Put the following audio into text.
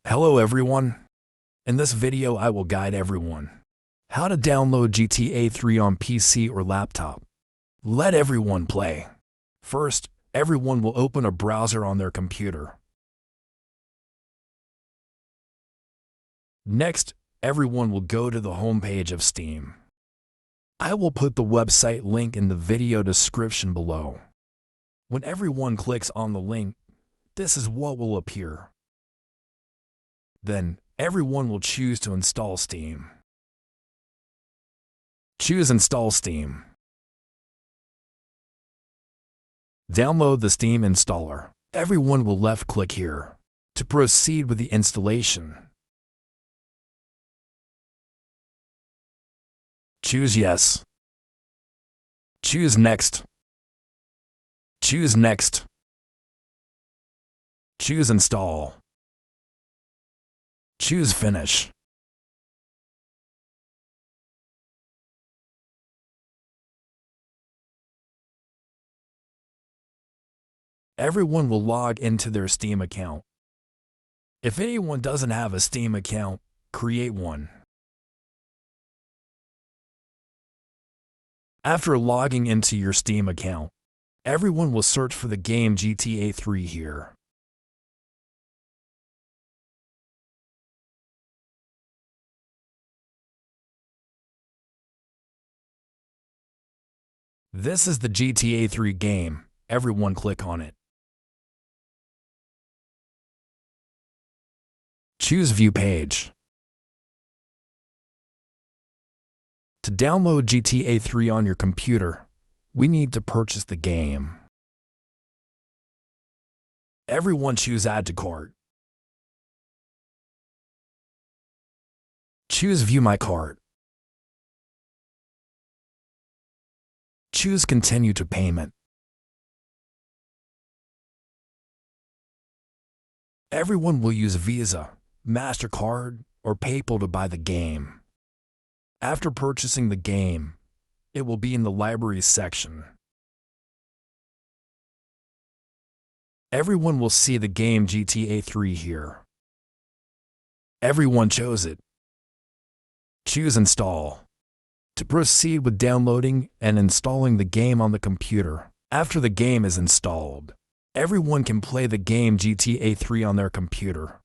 Hello everyone. In this video I will guide everyone how to download GTA 3 on PC or laptop. Let everyone play. First, everyone will open a browser on their computer. Next, everyone will go to the homepage of Steam. I will put the website link in the video description below. When everyone clicks on the link, this is what will appear. Then, everyone will choose to install Steam. Choose Install Steam. Download the Steam installer. Everyone will left-click here to proceed with the installation. Choose Yes. Choose Next. Choose Next. Choose Install. Choose Finish. Everyone will log into their Steam account. If anyone doesn't have a Steam account, create one. After logging into your Steam account, everyone will search for the game GTA 3 here. This is the GTA 3 game. Everyone click on it. Choose View Page. To download GTA 3 on your computer, we need to purchase the game. Everyone choose Add to Cart. Choose View My Cart. Choose Continue to Payment. Everyone will use Visa, MasterCard, or PayPal to buy the game. After purchasing the game, it will be in the libraries section. Everyone will see the game GTA 3 here. Everyone chose it. Choose Install. To proceed with downloading and installing the game on the computer. After the game is installed, everyone can play the game GTA 3 on their computer.